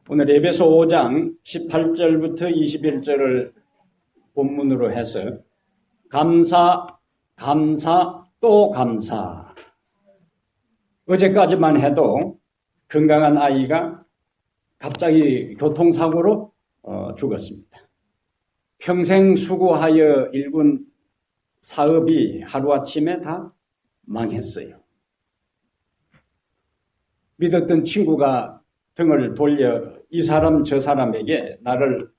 오늘 에베소 5장 18절부터 21절을 본문으로 해서 감사, 또 감사. 어제까지만 해도 건강한 아이가 갑자기 교통사고로 죽었습니다. 평생 수고하여 일군 사업이 하루아침에 다 망했어요. 믿었던 친구가 등을 돌려 이 사람 저 사람에게 나를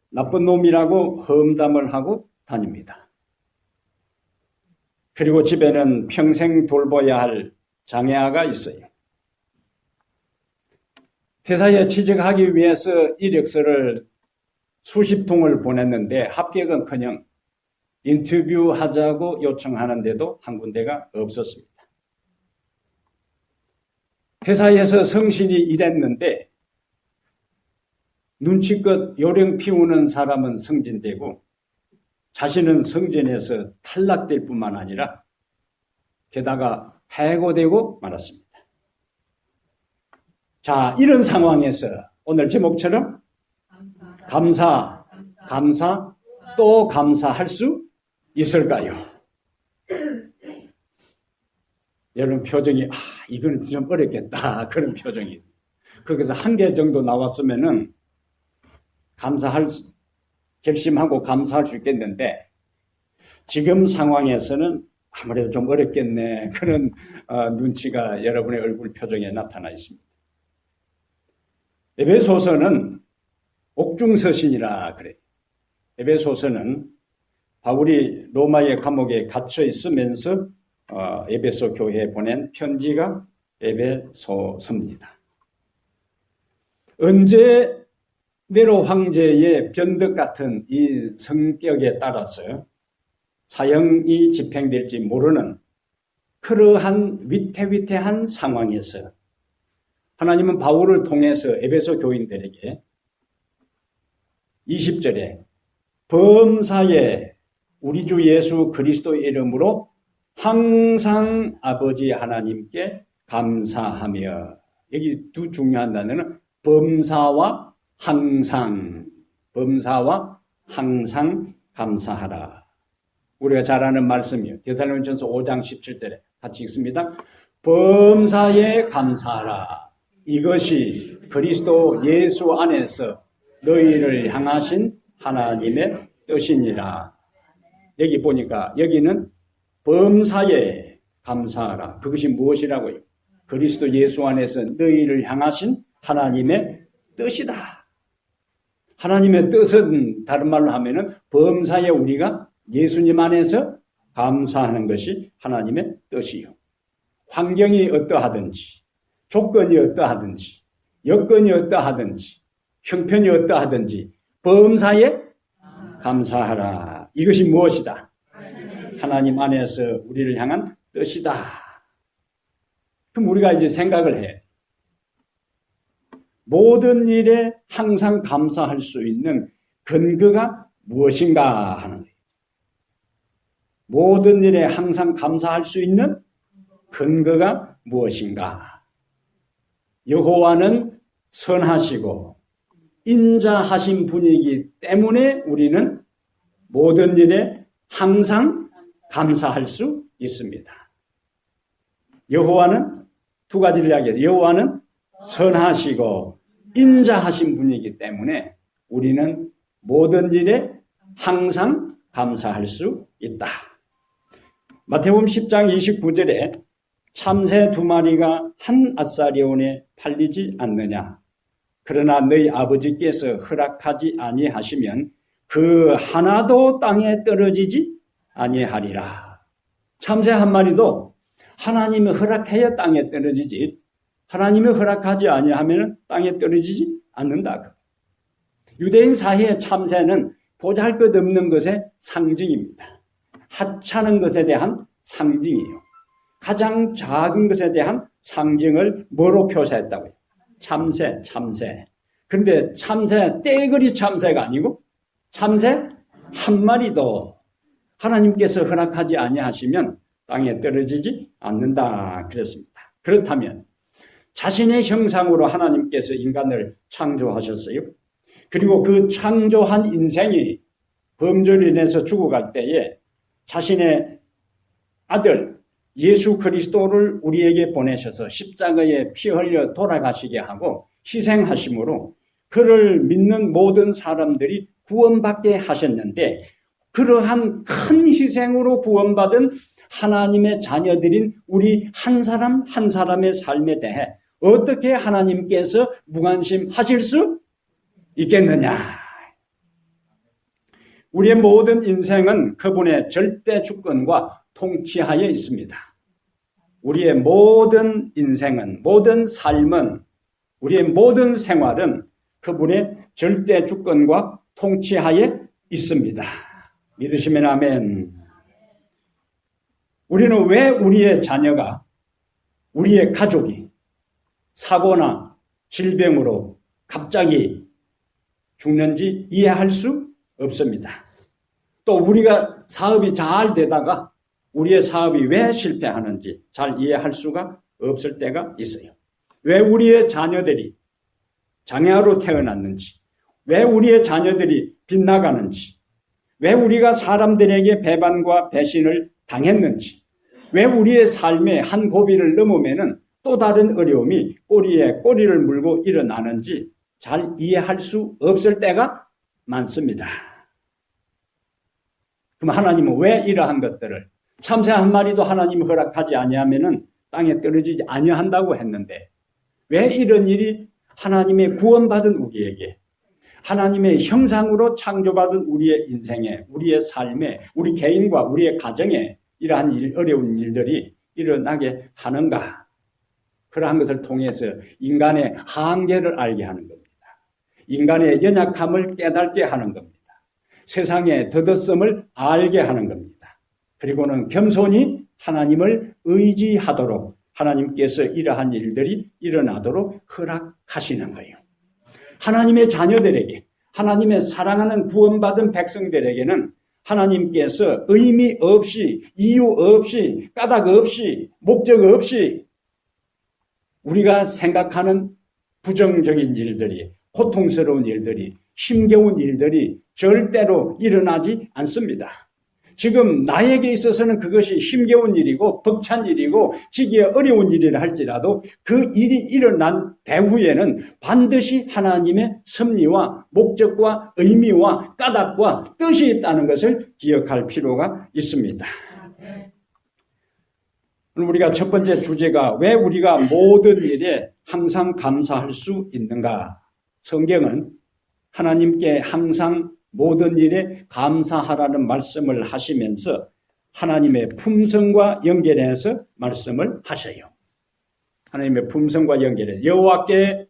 나쁜 놈이라고 험담을 하고 다닙니다. 그리고 집에는 평생 돌봐야 할 장애아가 있어요. 회사에 취직하기 위해서 이력서를 수십 통을 보냈는데 합격은커녕 인터뷰하자고 요청하는데도 한 군데가 없었습니다. 회사에서 성실히 일했는데 눈치껏 요령 피우는 사람은 승진되고 자신은 승진해서 탈락될 뿐만 아니라 게다가 해고되고 말았습니다. 자, 이런 상황에서 오늘 제목처럼 감사, 또 감사할 수 있을까요? 여러분 표정이 이거는 좀 어렵겠다 그런 표정이. 거기서 한 개 정도 나왔으면은 결심하고 감사할 수 있겠는데 지금 상황에서는 아무래도 좀 어렵겠네 그런 눈치가 여러분의 얼굴 표정에 나타나 있습니다. 에베소서는 옥중서신이라 그래요. 에베소서는 바울이 로마의 감옥에 갇혀 있으면서 에베소 교회에 보낸 편지가 에베소서입니다. 언제 네로 황제의 변덕 같은 이 성격에 따라서 사형이 집행될지 모르는 그러한 위태위태한 상황에서 하나님은 바울을 통해서 에베소 교인들에게 20절에 범사에 우리 주 예수 그리스도의 이름으로 항상 아버지 하나님께 감사하며, 여기 두 중요한 단어는 범사와 항상 감사하라. 우리가 잘 아는 말씀이에요. 데살로니가전서 5장 17절에 같이 읽습니다. 범사에 감사하라. 이것이 그리스도 예수 안에서 너희를 향하신 하나님의 뜻이니라. 여기 보니까 여기는 범사에 감사하라. 그것이 무엇이라고요? 그리스도 예수 안에서 너희를 향하신 하나님의 뜻이다. 하나님의 뜻은 다른 말로 하면은 범사에 우리가 예수님 안에서 감사하는 것이 하나님의 뜻이요. 환경이 어떠하든지, 조건이 어떠하든지, 여건이 어떠하든지, 형편이 어떠하든지 범사에 감사하라. 이것이 무엇이다? 하나님 안에서 우리를 향한 뜻이다. 그럼 우리가 이제 생각을 해. 모든 일에 항상 감사할 수 있는 근거가 무엇인가 하는 거예요. 모든 일에 항상 감사할 수 있는 근거가 무엇인가? 여호와는 선하시고 인자하신 분이기 때문에 우리는 모든 일에 항상 감사할 수 있습니다. 여호와는 두 가지를 이야기해요. 여호와는 선하시고 인자하신 분이기 때문에 우리는 모든 일에 항상 감사할 수 있다. 마태복음 10장 29절에 참새 2마리가 한 아사리온에 팔리지 않느냐. 그러나 너희 아버지께서 허락하지 아니하시면 그 하나도 땅에 떨어지지 아니하리라. 참새 한 마리도 하나님이 허락해야 땅에 떨어지지, 하나님이 허락하지 아니하면 땅에 떨어지지 않는다. 유대인 사회의 참새는 보잘것없는 것의 상징입니다. 하찮은 것에 대한 상징이에요. 가장 작은 것에 대한 상징을 뭐로 표시했다고요? 참새. 그런데 참새, 떼거리 참새가 아니고 참새 한 마리도 하나님께서 허락하지 아니하시면 땅에 떨어지지 않는다 그랬습니다. 그렇다면 자신의 형상으로 하나님께서 인간을 창조하셨어요. 그리고 그 창조한 인생이 범죄로 인해서 죽어갈 때에 자신의 아들 예수 그리스도를 우리에게 보내셔서 십자가에 피 흘려 돌아가시게 하고 희생하심으로 그를 믿는 모든 사람들이 구원받게 하셨는데, 그러한 큰 희생으로 구원받은 하나님의 자녀들인 우리 한 사람 한 사람의 삶에 대해 어떻게 하나님께서 무관심하실 수 있겠느냐? 우리의 모든 인생은 그분의 절대 주권과 통치하에 있습니다. 우리의 모든 인생은, 모든 삶은, 우리의 모든 생활은 그분의 절대 주권과 통치하에 있습니다. 믿으시면 아멘. 우리는 왜 우리의 자녀가, 우리의 가족이 사고나 질병으로 갑자기 죽는지 이해할 수 없습니다. 또 우리가 사업이 잘 되다가 우리의 사업이 왜 실패하는지 잘 이해할 수가 없을 때가 있어요. 왜 우리의 자녀들이 장애아로 태어났는지, 왜 우리의 자녀들이 빗나가는지, 왜 우리가 사람들에게 배반과 배신을 당했는지, 왜 우리의 삶의 한 고비를 넘으면은 또 다른 어려움이 꼬리에 꼬리를 물고 일어나는지 잘 이해할 수 없을 때가 많습니다. 그럼 하나님은 왜 이러한 것들을, 참새 한 마리도 하나님이 허락하지 아니하면은 땅에 떨어지지 아니한다고 했는데 왜 이런 일이 하나님의 구원받은 우리에게, 하나님의 형상으로 창조받은 우리의 인생에, 우리의 삶에, 우리 개인과 우리의 가정에 이러한 어려운 일들이 일어나게 하는가? 그러한 것을 통해서 인간의 한계를 알게 하는 겁니다. 인간의 연약함을 깨닫게 하는 겁니다. 세상의 덧없음을 알게 하는 겁니다. 그리고는 겸손히 하나님을 의지하도록 하나님께서 이러한 일들이 일어나도록 허락하시는 거예요. 하나님의 자녀들에게, 하나님의 사랑하는 구원받은 백성들에게는 하나님께서 의미 없이, 이유 없이, 까닭 없이, 목적 없이 우리가 생각하는 부정적인 일들이, 고통스러운 일들이, 힘겨운 일들이 절대로 일어나지 않습니다. 지금 나에게 있어서는 그것이 힘겨운 일이고 벅찬 일이고 지기에 어려운 일이라 할지라도 그 일이 일어난 배후에는 반드시 하나님의 섭리와 목적과 의미와 까닭과 뜻이 있다는 것을 기억할 필요가 있습니다. 우리가 첫 번째 주제가 왜 우리가 모든 일에 항상 감사할 수 있는가? 성경은 하나님께 항상 모든 일에 감사하라는 말씀을 하시면서 하나님의 품성과 연결해서 말씀을 하셔요. 하나님의 품성과 연결해서 여호와께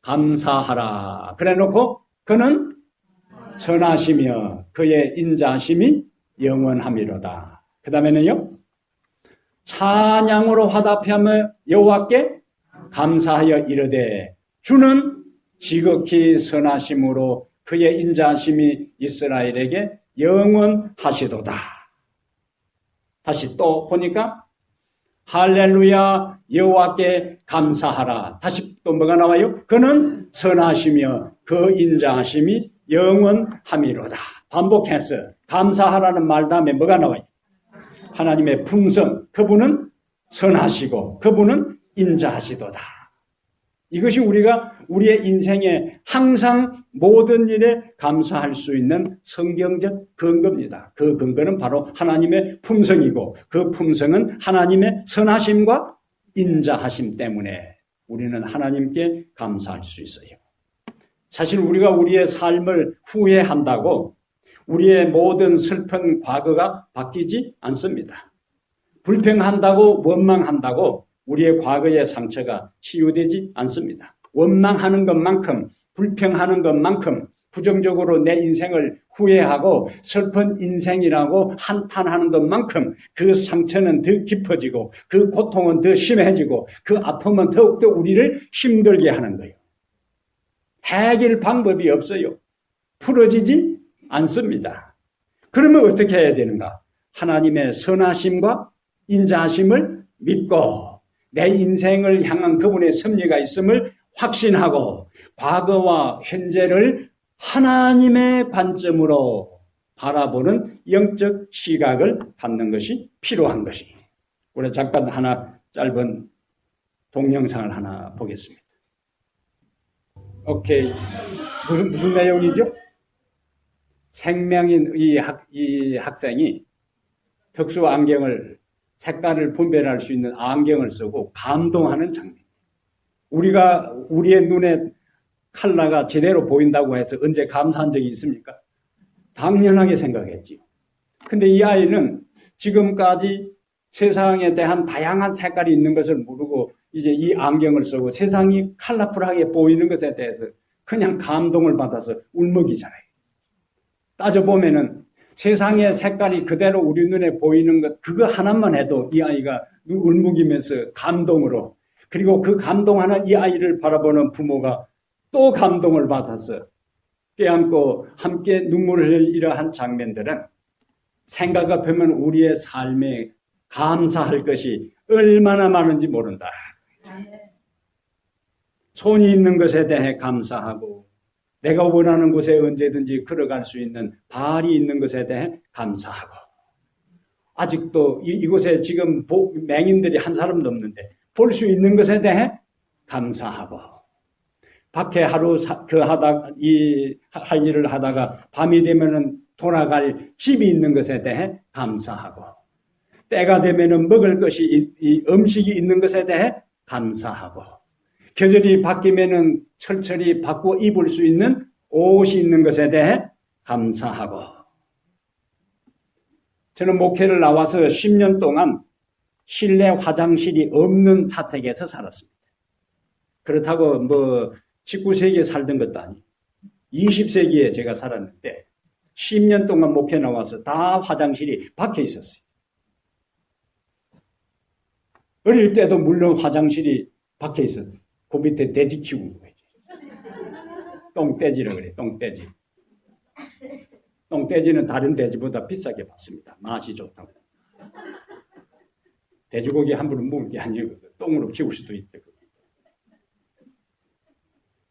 감사하라. 그래놓고 그는 선하시며 그의 인자심이 영원함이로다. 그 다음에는요, 찬양으로 화답하며 여호와께 감사하여 이르되 주는 지극히 선하심으로 그의 인자심이 이스라엘에게 영원하시도다. 다시 또 보니까 할렐루야 여호와께 감사하라. 다시 또 뭐가 나와요? 그는 선하시며 그 인자심이 영원함이로다. 반복해서 감사하라는 말 다음에 뭐가 나와요? 하나님의 품성, 그분은 선하시고 그분은 인자하시도다. 이것이 우리가 우리의 인생에 항상 모든 일에 감사할 수 있는 성경적 근거입니다. 그 근거는 바로 하나님의 품성이고 그 품성은 하나님의 선하심과 인자하심 때문에 우리는 하나님께 감사할 수 있어요. 사실 우리가 우리의 삶을 후회한다고 우리의 모든 슬픈 과거가 바뀌지 않습니다. 불평한다고 원망한다고 우리의 과거의 상처가 치유되지 않습니다. 원망하는 것만큼, 불평하는 것만큼, 부정적으로 내 인생을 후회하고 슬픈 인생이라고 한탄하는 것만큼 그 상처는 더 깊어지고 그 고통은 더 심해지고 그 아픔은 더욱더 우리를 힘들게 하는 거예요. 해결 방법이 없어요. 풀어지지 않습니다. 그러면 어떻게 해야 되는가? 하나님의 선하심과 인자하심을 믿고 내 인생을 향한 그분의 섭리가 있음을 확신하고 과거와 현재를 하나님의 관점으로 바라보는 영적 시각을 갖는 것이 필요한 것이. 우리 잠깐 하나 짧은 동영상을 하나 보겠습니다. 오케이. 무슨 내용이죠? 생명인 이 학생이 특수 안경을, 색깔을 분별할 수 있는 안경을 쓰고 감동하는 장면. 우리의 눈에 컬러가 제대로 보인다고 해서 언제 감사한 적이 있습니까? 당연하게 생각했지요. 근데 이 아이는 지금까지 세상에 대한 다양한 색깔이 있는 것을 모르고 이제 이 안경을 쓰고 세상이 컬러풀하게 보이는 것에 대해서 그냥 감동을 받아서 울먹이잖아요. 따져보면은 세상의 색깔이 그대로 우리 눈에 보이는 것, 그거 하나만 해도 이 아이가 울먹이면서 감동으로, 그리고 그 감동하는 이 아이를 바라보는 부모가 또 감동을 받아서 껴안고 함께 눈물을 흘릴 이러한 장면들은 생각해보면 우리의 삶에 감사할 것이 얼마나 많은지 모른다. 손이 있는 것에 대해 감사하고 내가 원하는 곳에 언제든지 걸어갈 수 있는 발이 있는 것에 대해 감사하고 아직도 이곳에 지금 맹인들이 한 사람도 없는데 볼 수 있는 것에 대해 감사하고 밖에 하루 할 일을 하다가 밤이 되면은 돌아갈 집이 있는 것에 대해 감사하고 때가 되면은 먹을 것이 음식이 있는 것에 대해 감사하고 계절이 바뀌면은 철철이 바꾸어 입을 수 있는 옷이 있는 것에 대해 감사하고 저는 목회를 나와서 10년 동안 실내 화장실이 없는 사택에서 살았습니다. 그렇다고 19세기에 살던 것도 아니에요. 20세기에 제가 살았는데 10년 동안 목회 나와서 다 화장실이 밖에 있었어요. 어릴 때도 물론 화장실이 밖에 있었어요. 그 밑에 돼지 키우는 거예요. 똥돼지라고 그래요. 똥돼지. 똥돼지는 다른 돼지보다 비싸게 받습니다. 맛이 좋다고. 돼지고기 함부로 먹을 게 아니고 똥으로 키울 수도 있어요.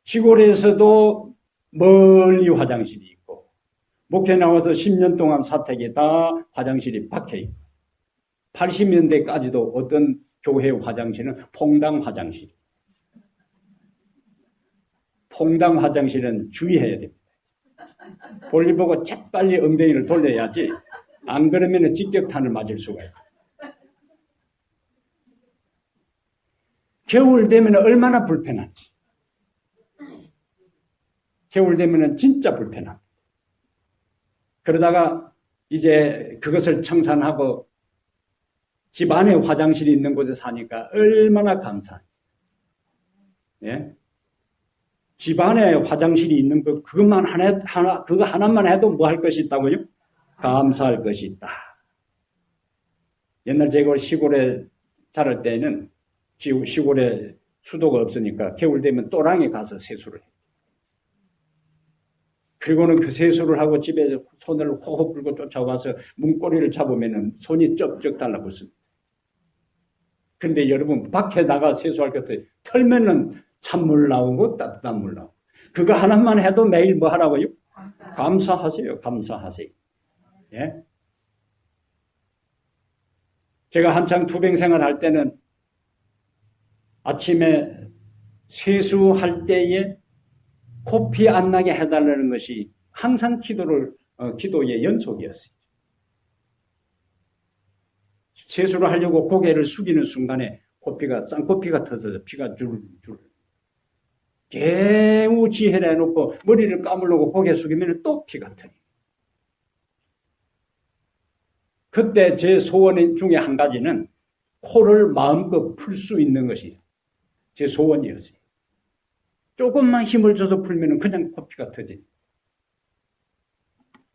시골에서도 멀리 화장실이 있고 목회 나와서 10년 동안 사택에 다 화장실이 밖에 있고 80년대까지도 어떤 교회 화장실은 퐁당 화장실. 퐁당 화장실은 주의해야 됩니다. 볼일 보고 재빨리 엉덩이를 돌려야지 안 그러면 직격탄을 맞을 수가 있어요. 겨울 되면 얼마나 불편한지. 겨울 되면 진짜 불편합니다. 그러다가 이제 그것을 청산하고 집 안에 화장실이 있는 곳에 사니까 얼마나 감사한지. 예? 집 안에 화장실이 있는 것, 그거 하나만 해도 뭐 할 것이 있다고요? 감사할 것이 있다. 옛날 제가 시골에 자랄 때는 시골에 수도가 없으니까 겨울 되면 또랑에 가서 세수를 해요. 그리고는 그 세수를 하고 집에 손을 호흡 불고 쫓아와서 문고리를 잡으면 손이 쩍쩍 달라붙습니다. 그런데 여러분 밖에 나가 세수할 것 같아요. 털면은 찬물 나오고 따뜻한 물 나오고 그거 하나만 해도 매일 뭐 하라고요? 감사하세요. 감사하세요. 예? 제가 한창 투병 생활할 때는 아침에 세수할 때에 코피 안 나게 해달라는 것이 항상 기도의 연속이었어요. 세수를 하려고 고개를 숙이는 순간에 쌍코피가 터져서 피가 줄줄. 개우 지혜를 해놓고 머리를 감으려고 고개 숙이면 또 피가 터져. 그때 제 소원 중에 한 가지는 코를 마음껏 풀 수 있는 것이 제 소원이었어요. 조금만 힘을 줘서 풀면 그냥 코피가 터지.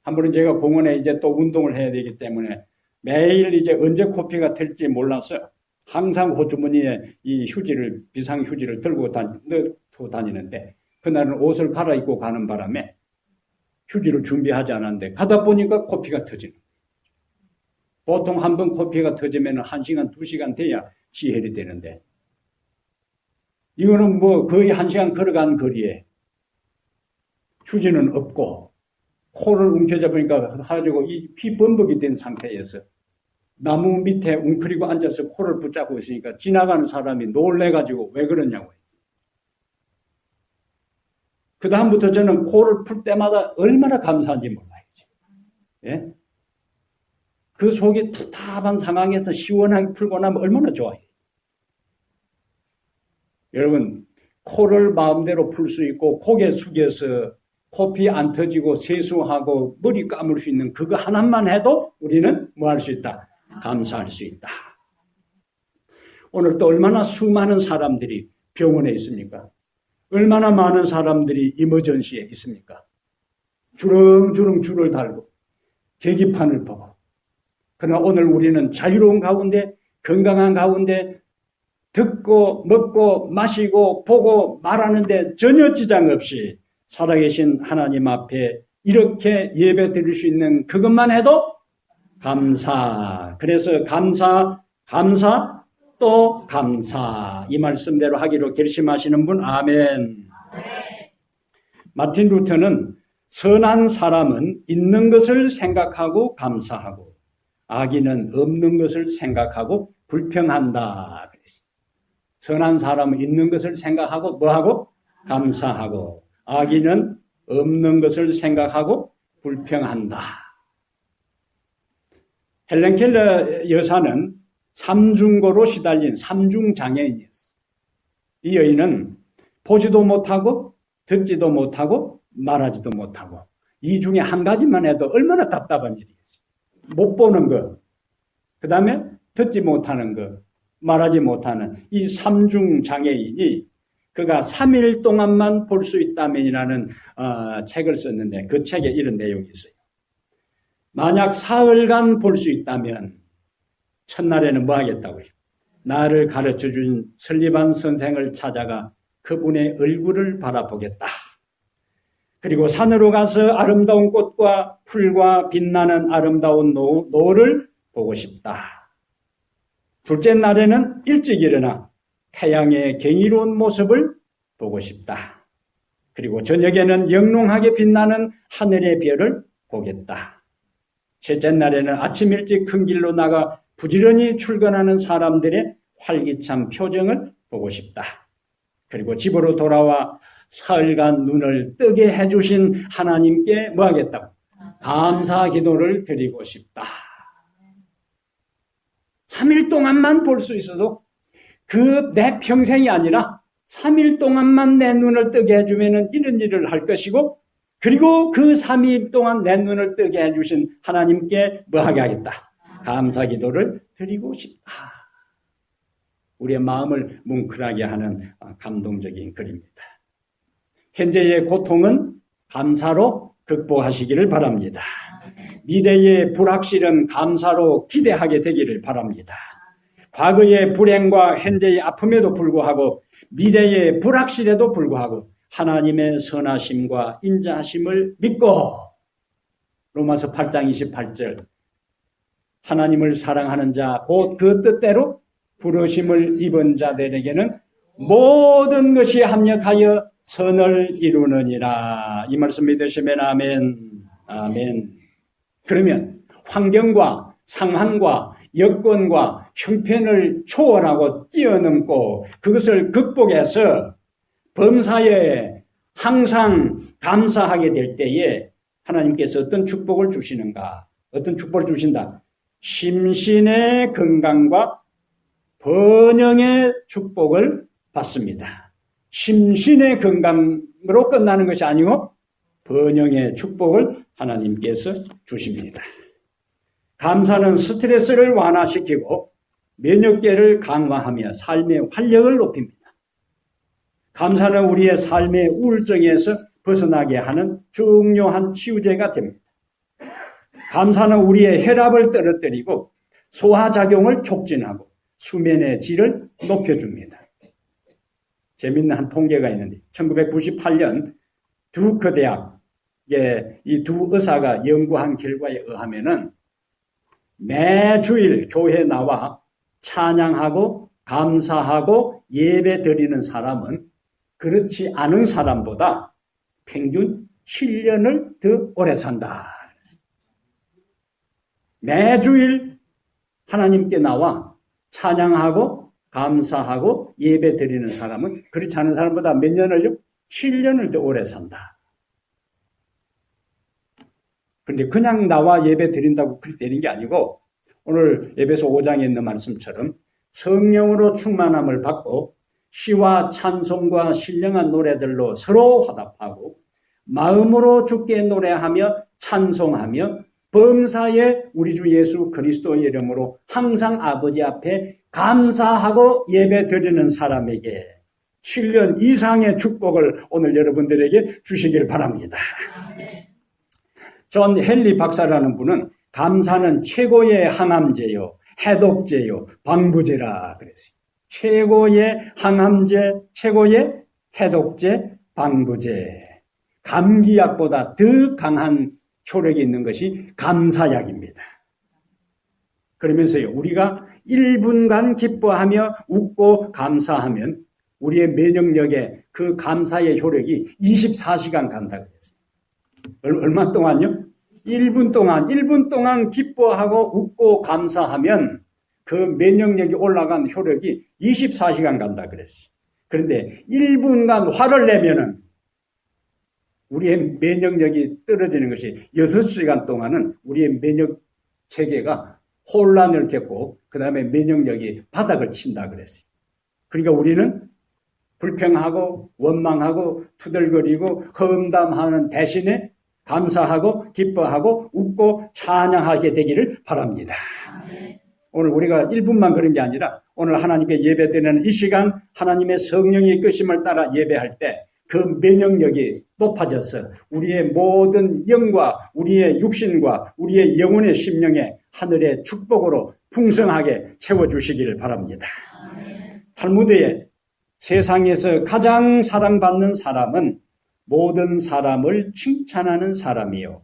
한 번은 제가 공원에 이제 또 운동을 해야 되기 때문에 매일 이제 언제 코피가 튈지 몰라서 항상 호주머니에 이 비상 휴지를 넣고 다니는데 그날은 옷을 갈아입고 가는 바람에 휴지를 준비하지 않았는데 가다 보니까 코피가 터지는 거예요. 보통 한 번 코피가 터지면 1시간, 2시간 돼야 지혈이 되는데 이거는 뭐 거의 1시간 걸어간 거리에 휴지는 없고 코를 움켜잡으니까 가지고 이 피범벅이 된 상태에서 나무 밑에 웅크리고 앉아서 코를 붙잡고 있으니까 지나가는 사람이 놀래가지고 왜 그러냐고. 그 다음부터 저는 코를 풀 때마다 얼마나 감사한지 몰라야지. 예? 그 속이 답답한 상황에서 시원하게 풀고 나면 얼마나 좋아요. 여러분, 코를 마음대로 풀 수 있고 고개 숙여서 코피 안 터지고 세수하고 머리 감을 수 있는 그거 하나만 해도 우리는 뭐 할 수 있다? 감사할 수 있다. 오늘 또 얼마나 수많은 사람들이 병원에 있습니까? 얼마나 많은 사람들이 이머전시에 있습니까? 주렁주렁 줄을 달고 계기판을 보고. 그러나 오늘 우리는 자유로운 가운데, 건강한 가운데 듣고 먹고 마시고 보고 말하는데 전혀 지장 없이 살아계신 하나님 앞에 이렇게 예배 드릴 수 있는 그것만 해도 감사. 그래서 감사 또 감사. 이 말씀대로 하기로 결심하시는 분 아멘. 마틴 루터는 선한 사람은 있는 것을 생각하고 감사하고 악인은 없는 것을 생각하고 불평한다. 선한 사람은 있는 것을 생각하고 뭐하고? 감사하고 악인은 없는 것을 생각하고 불평한다. 헬렌 켈러 여사는 삼중고로 시달린 삼중장애인이었어요. 이 여인은 보지도 못하고 듣지도 못하고 말하지도 못하고 이 중에 한 가지만 해도 얼마나 답답한 일이겠어요. 못 보는 것, 그 다음에 듣지 못하는 것, 말하지 못하는 이 삼중장애인이 그가 3일 동안만 볼 수 있다면이라는 책을 썼는데 그 책에 이런 내용이 있어요. 만약 사흘간 볼 수 있다면 첫날에는 뭐 하겠다고요? 나를 가르쳐준 설리반 선생을 찾아가 그분의 얼굴을 바라보겠다. 그리고 산으로 가서 아름다운 꽃과 풀과 빛나는 아름다운 노을을 보고 싶다. 둘째 날에는 일찍 일어나 태양의 경이로운 모습을 보고 싶다. 그리고 저녁에는 영롱하게 빛나는 하늘의 별을 보겠다. 셋째 날에는 아침 일찍 큰 길로 나가 부지런히 출근하는 사람들의 활기찬 표정을 보고 싶다. 그리고 집으로 돌아와 사흘간 눈을 뜨게 해주신 하나님께 뭐 하겠다고? 감사 기도를 드리고 싶다. 3일 동안만 볼 수 있어도 그 내 평생이 아니라 3일 동안만 내 눈을 뜨게 해주면 이런 일을 할 것이고 그리고 그 3일 동안 내 눈을 뜨게 해주신 하나님께 뭐 하게 하겠다? 감사 기도를 드리고 싶다. 우리의 마음을 뭉클하게 하는 감동적인 글입니다. 현재의 고통은 감사로 극복하시기를 바랍니다. 미래의 불확실은 감사로 기대하게 되기를 바랍니다. 과거의 불행과 현재의 아픔에도 불구하고 미래의 불확실에도 불구하고 하나님의 선하심과 인자하심을 믿고 로마서 8장 28절 하나님을 사랑하는 자 곧 그 뜻대로 부르심을 입은 자들에게는 모든 것이 합력하여 선을 이루느니라. 이 말씀 믿으시면 아멘. 아멘. 그러면 환경과 상황과 여건과 형편을 초월하고 뛰어넘고 그것을 극복해서 범사에 항상 감사하게 될 때에 하나님께서 어떤 축복을 주시는가? 어떤 축복을 주신다? 심신의 건강과 번영의 축복을 받습니다. 심신의 건강으로 끝나는 것이 아니고 번영의 축복을 하나님께서 주십니다. 감사는 스트레스를 완화시키고 면역계를 강화하며 삶의 활력을 높입니다. 감사는 우리의 삶의 우울증에서 벗어나게 하는 중요한 치유제가 됩니다. 감사는 우리의 혈압을 떨어뜨리고 소화작용을 촉진하고 수면의 질을 높여줍니다. 재밌는 한 통계가 있는데 1998년 듀크 대학의 이 두 의사가 연구한 결과에 의하면은 매주일 교회에 나와 찬양하고 감사하고 예배 드리는 사람은 그렇지 않은 사람보다 평균 7년을 더 오래 산다. 매주일 하나님께 나와 찬양하고 감사하고 예배 드리는 사람은 그렇지 않은 사람보다 몇 년을요? 7년을 더 오래 산다. 그런데 그냥 나와 예배 드린다고 그렇게 되는 게 아니고 오늘 에베소 5장에 있는 말씀처럼 성령으로 충만함을 받고 시와 찬송과 신령한 노래들로 서로 화답하고 마음으로 주께 노래하며 찬송하며 범사에 우리 주 예수 그리스도의 이름으로 항상 아버지 앞에 감사하고 예배 드리는 사람에게 7년 이상의 축복을 오늘 여러분들에게 주시길 바랍니다. 존 헨리 박사라는 분은 감사는 최고의 항암제요, 해독제요, 방부제라 그랬어요. 최고의 항암제, 최고의 해독제, 방부제. 감기약보다 더 강한 효력이 있는 것이 감사약입니다. 그러면서요, 우리가 1분간 기뻐하며 웃고 감사하면 우리의 면역력에 그 감사의 효력이 24시간 간다 그랬어요. 얼마 동안요? 1분 동안 기뻐하고 웃고 감사하면 그 면역력이 올라간 효력이 24시간 간다 그랬어요. 그런데 1분간 화를 내면은 우리의 면역력이 떨어지는 것이 6시간 동안은 우리의 면역 체계가 혼란을 겪고 그 다음에 면역력이 바닥을 친다 그랬어요. 그러니까 우리는 불평하고 원망하고 투덜거리고 험담하는 대신에 감사하고 기뻐하고 웃고 찬양하게 되기를 바랍니다. 오늘 우리가 1분만 그런 게 아니라 오늘 하나님께 예배드리는 이 시간 하나님의 성령의 이끄심을 따라 예배할 때 그 면역력이 높아져서 우리의 모든 영과 우리의 육신과 우리의 영혼의 심령에 하늘의 축복으로 풍성하게 채워주시기를 바랍니다. 탈무드에 세상에서 가장 사랑받는 사람은 모든 사람을 칭찬하는 사람이요.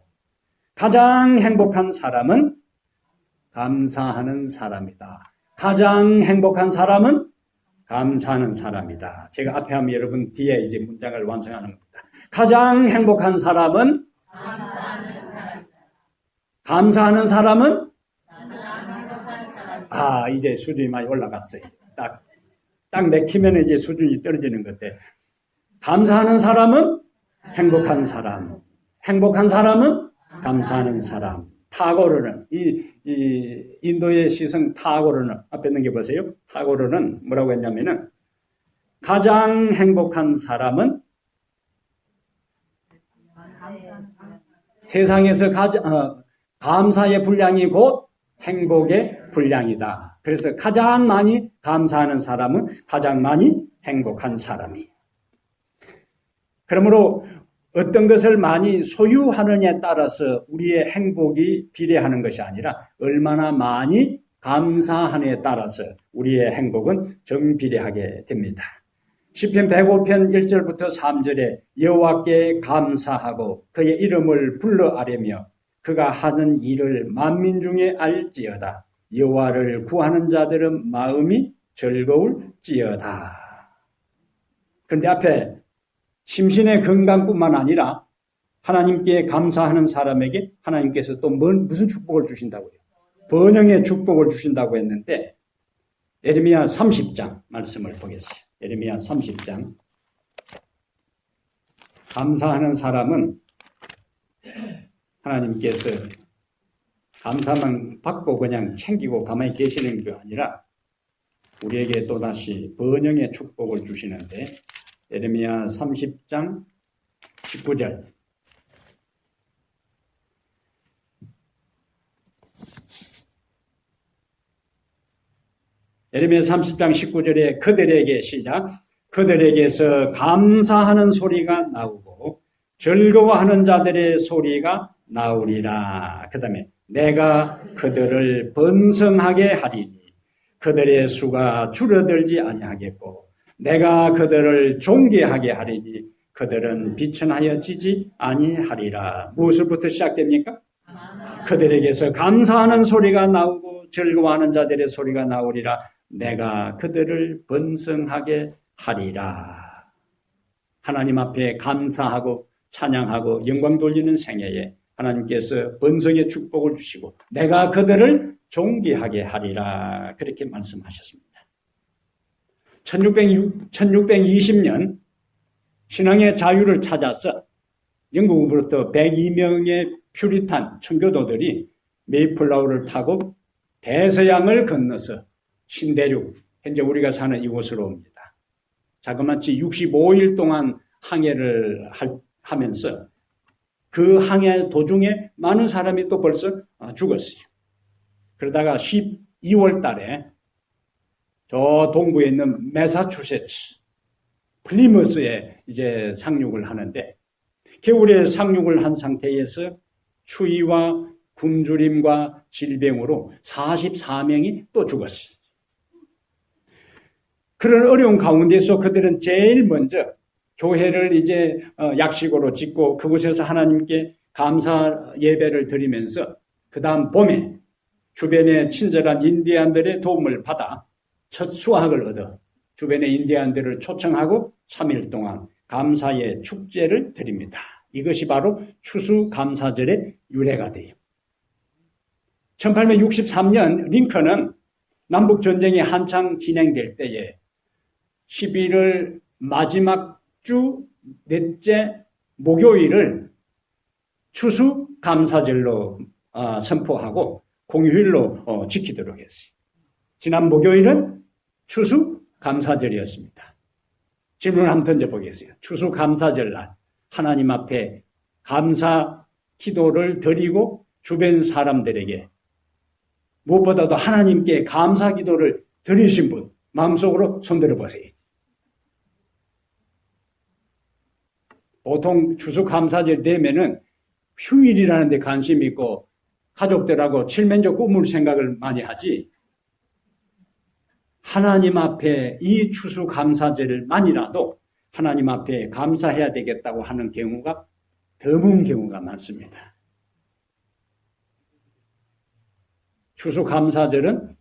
가장 행복한 사람은 감사하는 사람이다. 가장 행복한 사람은 감사하는 사람이다. 제가 앞에 하면 여러분 뒤에 이제 문장을 완성하는 겁니다. 가장 행복한 사람은 감사하는 사람이다. 감사하는 사람은 이제 수준이 많이 올라갔어요. 딱 내키면 이제 수준이 떨어지는 건데 감사하는 사람은 행복한 사람, 행복한 사람은 감사하는 사람. 타고르는 이 인도의 시성 타고르는 앞에 있는 게 보세요. 타고르는 뭐라고 했냐면은 가장 행복한 사람은 세상에서 감사의 분량이 곧 행복의 분량이다. 그래서 가장 많이 감사하는 사람은 가장 많이 행복한 사람이. 그러므로 어떤 것을 많이 소유하느냐에 따라서 우리의 행복이 비례하는 것이 아니라 얼마나 많이 감사하느냐에 따라서 우리의 행복은 정비례하게 됩니다. 시편 105편 1절부터 3절에 여호와께 감사하고 그의 이름을 불러 아뢰며 그가 하는 일을 만민 중에 알지어다. 여호와를 구하는 자들은 마음이 즐거울지어다. 그런데 앞에 심신의 건강뿐만 아니라 하나님께 감사하는 사람에게 하나님께서 또 무슨 축복을 주신다고요? 번영의 축복을 주신다고 했는데 예레미야 30장 말씀을 보겠어요. 예레미야 30장. 감사하는 사람은 하나님께서 감사만 받고 그냥 챙기고 가만히 계시는 게 아니라 우리에게 또다시 번영의 축복을 주시는데 예레미야 30장 19절. 예레미야 30장 19절에 그들에게 시작. 그들에게서 감사하는 소리가 나오고 즐거워하는 자들의 소리가 나오리라. 그 다음에 내가 그들을 번성하게 하리니 그들의 수가 줄어들지 아니하겠고 내가 그들을 존귀하게 하리니 그들은 비천하여 지지 아니하리라. 무엇으로부터 시작됩니까? 그들에게서 감사하는 소리가 나오고 즐거워하는 자들의 소리가 나오리라. 내가 그들을 번성하게 하리라. 하나님 앞에 감사하고 찬양하고 영광 돌리는 생애에 하나님께서 번성의 축복을 주시고 내가 그들을 존귀하게 하리라. 그렇게 말씀하셨습니다. 1620년 신앙의 자유를 찾아서 영국으로부터 102명의 퓨리탄 청교도들이 메이플라워를 타고 대서양을 건너서 신대륙, 현재 우리가 사는 이곳으로 옵니다. 자그마치 65일 동안 항해를 하면서 그 항해 도중에 많은 사람이 또 벌써 죽었어요. 그러다가 12월 달에 저 동부에 있는 매사추세츠, 플리머스에 이제 상륙을 하는데 겨울에 상륙을 한 상태에서 추위와 굶주림과 질병으로 44명이 또 죽었어요. 그런 어려운 가운데서 그들은 제일 먼저 교회를 이제 약식으로 짓고 그곳에서 하나님께 감사 예배를 드리면서 그 다음 봄에 주변의 친절한 인디안들의 도움을 받아 첫 수확을 얻어 주변의 인디안들을 초청하고 3일 동안 감사의 축제를 드립니다. 이것이 바로 추수감사절의 유래가 돼요. 1863년 링컨은 남북전쟁이 한창 진행될 때에 11월 마지막 주 넷째 목요일을 추수감사절로 선포하고 공휴일로 지키도록 했어요. 지난 목요일은 추수감사절이었습니다. 질문을 한번 던져보겠어요. 추수감사절날 하나님 앞에 감사 기도를 드리고 주변 사람들에게 무엇보다도 하나님께 감사 기도를 드리신 분 마음속으로 손들어 보세요. 보통 추수감사절 되면은 휴일이라는 데 관심이 있고 가족들하고 칠면조 꾸물 생각을 많이 하지 하나님 앞에 이 추수감사절만이라도 하나님 앞에 감사해야 되겠다고 하는 경우가 드문 경우가 많습니다. 추수감사절은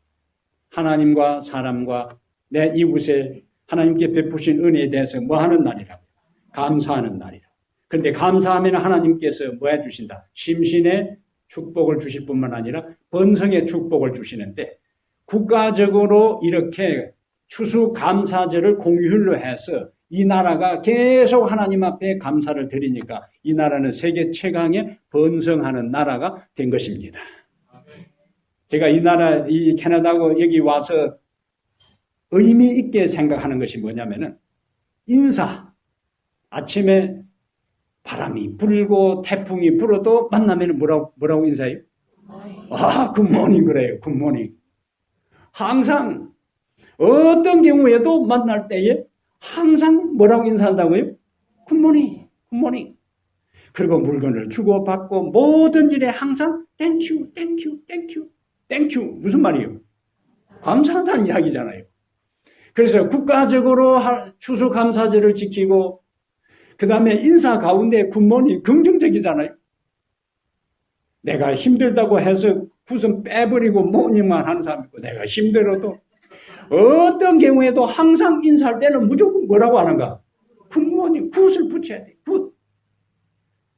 하나님과 사람과 내 이웃에 하나님께 베푸신 은혜에 대해서 뭐 하는 날이라고? 감사하는 날이라고. 그런데 감사하면 하나님께서 뭐 해주신다? 심신의 축복을 주실 뿐만 아니라 번성의 축복을 주시는데 국가적으로 이렇게 추수감사절을 공휴일로 해서 이 나라가 계속 하나님 앞에 감사를 드리니까 이 나라는 세계 최강의 번성하는 나라가 된 것입니다. 제가 이 나라, 이 캐나다고 여기 와서 의미 있게 생각하는 것이 뭐냐면은 인사. 아침에 바람이 불고 태풍이 불어도 만나면 뭐라고 인사해요? 굿모닝 그래요. 굿모닝. 항상 어떤 경우에도 만날 때에 항상 뭐라고 인사한다고요? 굿모닝, 굿모닝. 그리고 물건을 주고받고 모든 일에 항상 땡큐, 땡큐, 땡큐, 땡큐. 무슨 말이에요? 감사하다는 이야기잖아요. 그래서 국가적으로 추수감사절을 지키고 그 다음에 인사 가운데 굿모닝 긍정적이잖아요. 내가 힘들다고 해서 굿은 빼버리고 모닝만 하는 사람이 있고 내가 힘들어도 어떤 경우에도 항상 인사할 때는 무조건 뭐라고 하는가? 굿모닝, 굿을 붙여야 돼. 굿.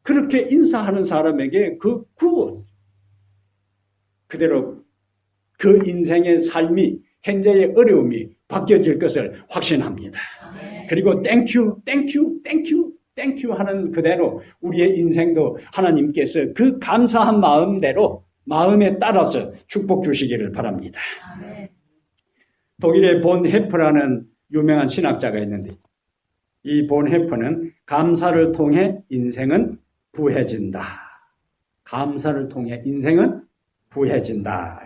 그렇게 인사하는 사람에게 그 굿. 그대로 그 인생의 삶이 현재의 어려움이 바뀌어질 것을 확신합니다. 그리고 땡큐, 땡큐, 땡큐, 땡큐 하는 그대로 우리의 인생도 하나님께서 그 감사한 마음대로 마음에 따라서 축복 주시기를 바랍니다. 독일의 본 헤퍼라는 유명한 신학자가 있는데 이 본 헤퍼는 감사를 통해 인생은 부해진다. 감사를 통해 인생은 부해진다.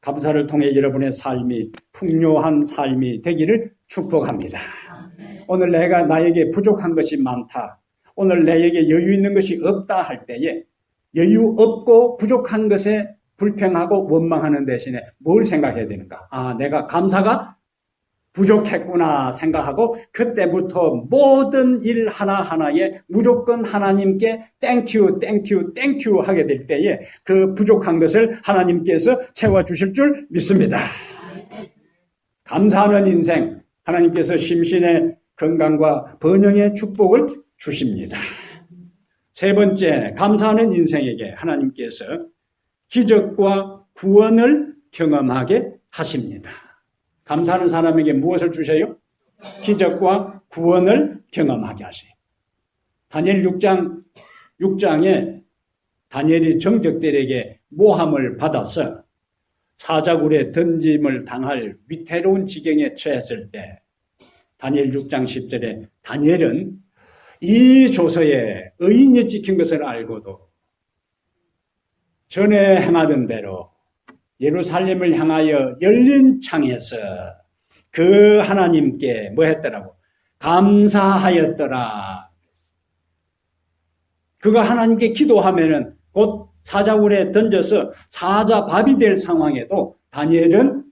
감사를 통해 여러분의 삶이 풍요한 삶이 되기를 축복합니다. 오늘 내가 나에게 부족한 것이 많다. 오늘 나에게 여유 있는 것이 없다 할 때에 여유 없고 부족한 것에 불평하고 원망하는 대신에 뭘 생각해야 되는가? 내가 감사가 부족했구나 생각하고 그때부터 모든 일 하나하나에 무조건 하나님께 땡큐 땡큐 땡큐 하게 될 때에 그 부족한 것을 하나님께서 채워주실 줄 믿습니다. 감사하는 인생, 하나님께서 심신의 건강과 번영의 축복을 주십니다. 세 번째, 감사하는 인생에게 하나님께서 기적과 구원을 경험하게 하십니다. 감사하는 사람에게 무엇을 주세요? 기적과 구원을 경험하게 하세요. 다니엘 6장에 다니엘이 정적들에게 모함을 받아서 사자굴에 던짐을 당할 위태로운 지경에 처했을 때 다니엘 6장 10절에 다니엘은 이 조서에 의인이 찍힌 것을 알고도 전에 행하던 대로 예루살렘을 향하여 열린 창에서 그 하나님께 뭐 했더라고? 감사하였더라. 그가 하나님께 기도하면은 곧 사자굴에 던져서 사자밥이 될 상황에도 다니엘은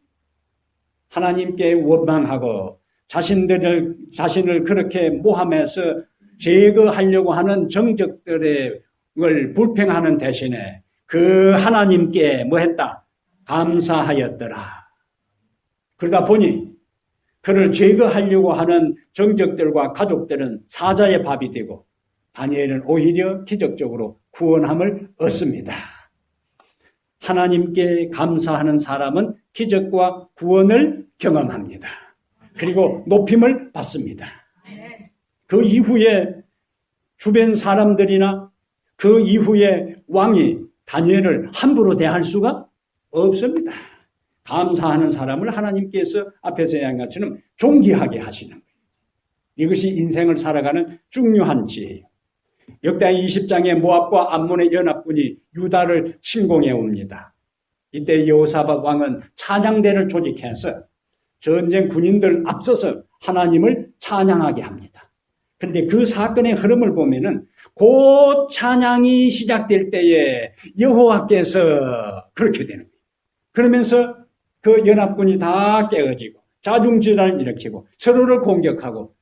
하나님께 원망하고 자신을 그렇게 모함해서 제거하려고 하는 정적들을 불평하는 대신에 그 하나님께 뭐 했다? 감사하였더라. 그러다 보니 그를 제거하려고 하는 정적들과 가족들은 사자의 밥이 되고 다니엘은 오히려 기적적으로 구원함을 얻습니다. 하나님께 감사하는 사람은 기적과 구원을 경험합니다. 그리고 높임을 받습니다. 그 이후에 주변 사람들이나 그 이후에 왕이 다니엘을 함부로 대할 수가 없습니다. 감사하는 사람을 하나님께서 앞에서 얘기한 것처럼 존귀하게 하시는 거예요. 이것이 인생을 살아가는 중요한 지혜예요. 역대하 20장에 모압과 암몬의 연합군이 유다를 침공해 옵니다. 이때 여호사밧 왕은 찬양대를 조직해서 전쟁 군인들 앞서서 하나님을 찬양하게 합니다. 그런데 그 사건의 흐름을 보면은 곧 찬양이 시작될 때에 여호와께서 그렇게 되는 거예요. 그러면서 그 연합군이 다 깨어지고 자중질환을 일으키고 서로를 공격하고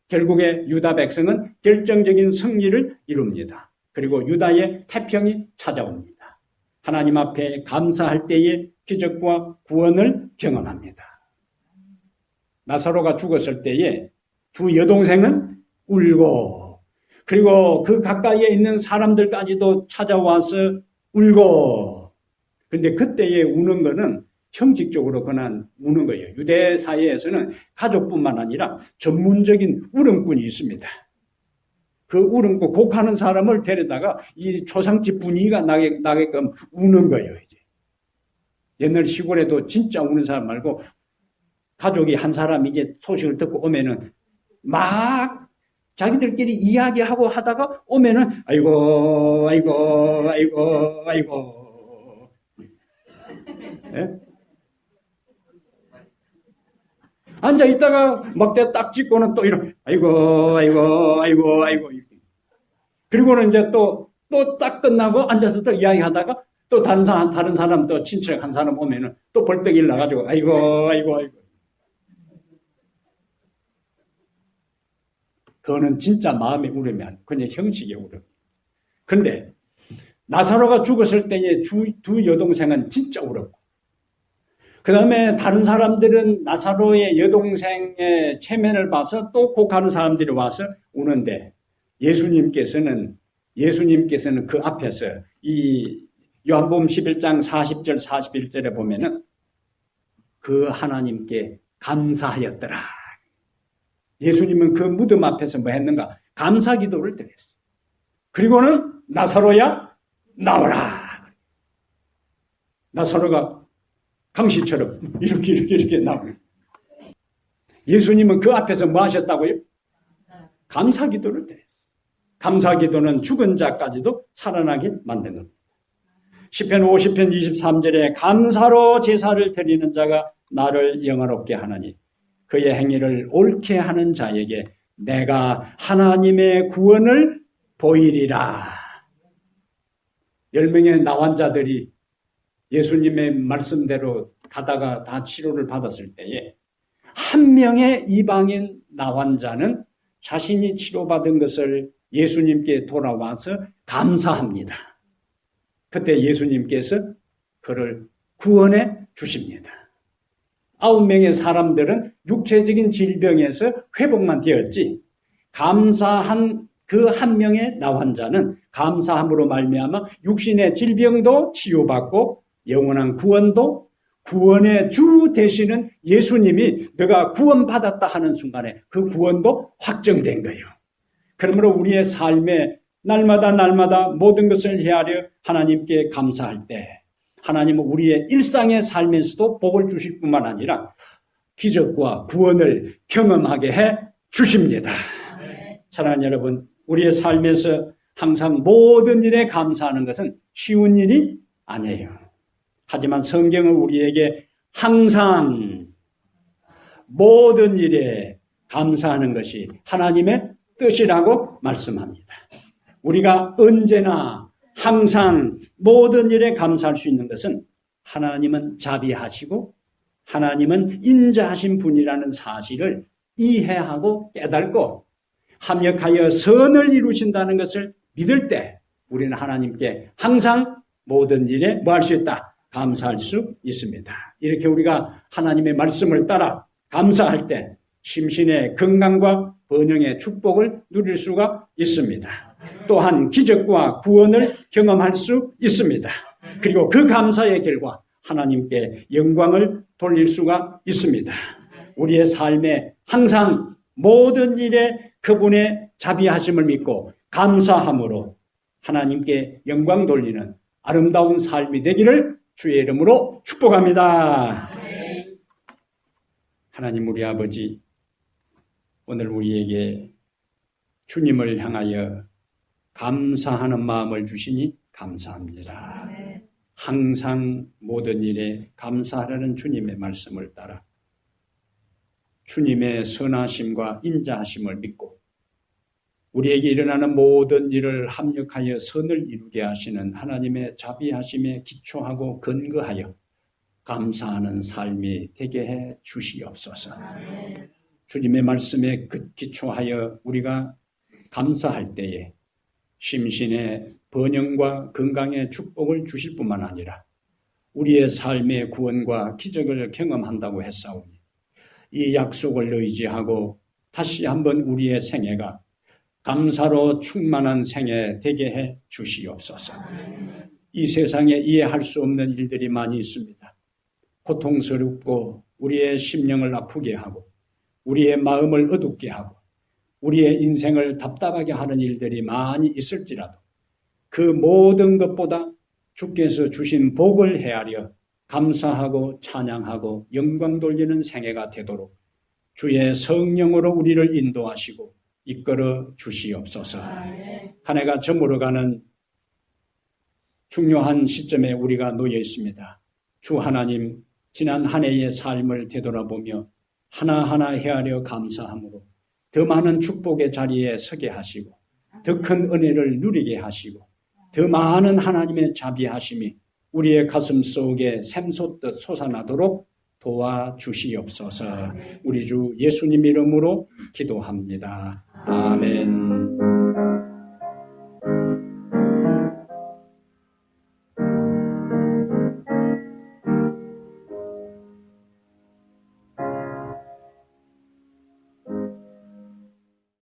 결국에 유다 백성은 결정적인 승리를 이룹니다. 그리고 유다의 태평이 찾아옵니다. 하나님 앞에 감사할 때에 기적과 구원을 경험합니다. 나사로가 죽었을 때에 두 여동생은 울고 그리고 그 가까이에 있는 사람들까지도 찾아와서 울고 그런데 그때에 우는 거는 형식적으로 그냥 우는 거예요. 유대 사회에서는 가족뿐만 아니라 전문적인 울음꾼이 있습니다. 그 울음꾼 곡하는 사람을 데려다가 이 초상집 분위기가 나게끔 우는 거예요. 이제 옛날 시골에도 진짜 우는 사람 말고 가족이 한 사람 이제 소식을 듣고 오면은 막 자기들끼리 이야기하고 하다가 오면은 아이고 예? 앉아 있다가 막대 딱 짚고는 또 이런 아이고 그리고는 이제 또 딱 끝나고 앉아서 또 이야기하다가 또 다른 사람 또 친척 한 사람 오면은 또 벌떡 일어나가지고 아이고 그거는 진짜 마음의 울음이 아니고 그냥 형식의 울음. 그런데 나사로가 죽었을 때의 두 여동생은 진짜 울었고 그 다음에 다른 사람들은 나사로의 여동생의 체면을 봐서 또 곡하는 사람들이 와서 우는데 예수님께서는 그 앞에서 이 요한복음 11장 40절 41절에 보면은 그 하나님께 감사하였더라. 예수님은 그 무덤 앞에서 뭐 했는가? 감사 기도를 드렸어요. 그리고는 나사로야 나오라. 나사로가 강시처럼 이렇게 나오는. 예수님은 그 앞에서 뭐 하셨다고요? 감사 기도를 드렸어요. 감사 기도는 죽은 자까지도 살아나게 만드는 겁니다. 시편 50편 23절에 감사로 제사를 드리는 자가 나를 영화롭게 하나니 그의 행위를 옳게 하는 자에게 내가 하나님의 구원을 보이리라. 10명의 나환자들이 예수님의 말씀대로 가다가 다 치료를 받았을 때에 한 명의 이방인 나환자는 자신이 치료받은 것을 예수님께 돌아와서 감사합니다. 그때 예수님께서 그를 구원해 주십니다. 9명의 사람들은 육체적인 질병에서 회복만 되었지, 감사한 그 한 명의 나 환자는 감사함으로 말미암아 육신의 질병도 치유받고 영원한 구원도, 구원의 주 되시는 예수님이 너가 구원받았다 하는 순간에 그 구원도 확정된 거예요. 그러므로 우리의 삶에 날마다 모든 것을 헤아려 하나님께 감사할 때 하나님은 우리의 일상의 삶에서도 복을 주실 뿐만 아니라 기적과 구원을 경험하게 해 주십니다. 사랑하는 여러분, 우리의 삶에서 항상 모든 일에 감사하는 것은 쉬운 일이 아니에요. 하지만 성경은 우리에게 항상 모든 일에 감사하는 것이 하나님의 뜻이라고 말씀합니다. 우리가 언제나 항상 모든 일에 감사할 수 있는 것은 하나님은 자비하시고 하나님은 인자하신 분이라는 사실을 이해하고 깨닫고 합력하여 선을 이루신다는 것을 믿을 때 우리는 하나님께 항상 모든 일에 뭐 할 수 있다? 감사할 수 있습니다. 이렇게 우리가 하나님의 말씀을 따라 감사할 때 심신의 건강과 번영의 축복을 누릴 수가 있습니다. 또한 기적과 구원을 경험할 수 있습니다. 그리고 그 감사의 결과 하나님께 영광을 돌릴 수가 있습니다. 우리의 삶에 항상 모든 일에 그분의 자비하심을 믿고 감사함으로 하나님께 영광 돌리는 아름다운 삶이 되기를 주의 이름으로 축복합니다. 하나님 우리 아버지, 오늘 우리에게 주님을 향하여 감사하는 마음을 주시니 감사합니다. 항상 모든 일에 감사하라는 주님의 말씀을 따라 주님의 선하심과 인자하심을 믿고 우리에게 일어나는 모든 일을 합력하여 선을 이루게 하시는 하나님의 자비하심에 기초하고 근거하여 감사하는 삶이 되게 해 주시옵소서. 주님의 말씀에 기초하여 우리가 감사할 때에 심신의 번영과 건강의 축복을 주실 뿐만 아니라 우리의 삶의 구원과 기적을 경험한다고 했사오니 이 약속을 의지하고 다시 한번 우리의 생애가 감사로 충만한 생애 되게 해 주시옵소서. 이 세상에 이해할 수 없는 일들이 많이 있습니다. 고통스럽고 우리의 심령을 아프게 하고 우리의 마음을 어둡게 하고 우리의 인생을 답답하게 하는 일들이 많이 있을지라도 그 모든 것보다 주께서 주신 복을 헤아려 감사하고 찬양하고 영광 돌리는 생애가 되도록 주의 성령으로 우리를 인도하시고 이끌어 주시옵소서. 한 해가 저물어가는 중요한 시점에 우리가 놓여 있습니다. 주 하나님, 지난 한 해의 삶을 되돌아보며 하나하나 헤아려 감사함으로 더 많은 축복의 자리에 서게 하시고 더 큰 은혜를 누리게 하시고 더 많은 하나님의 자비하심이 우리의 가슴 속에 샘솟듯 솟아나도록 도와주시옵소서. 우리 주 예수님 이름으로 기도합니다. 아멘.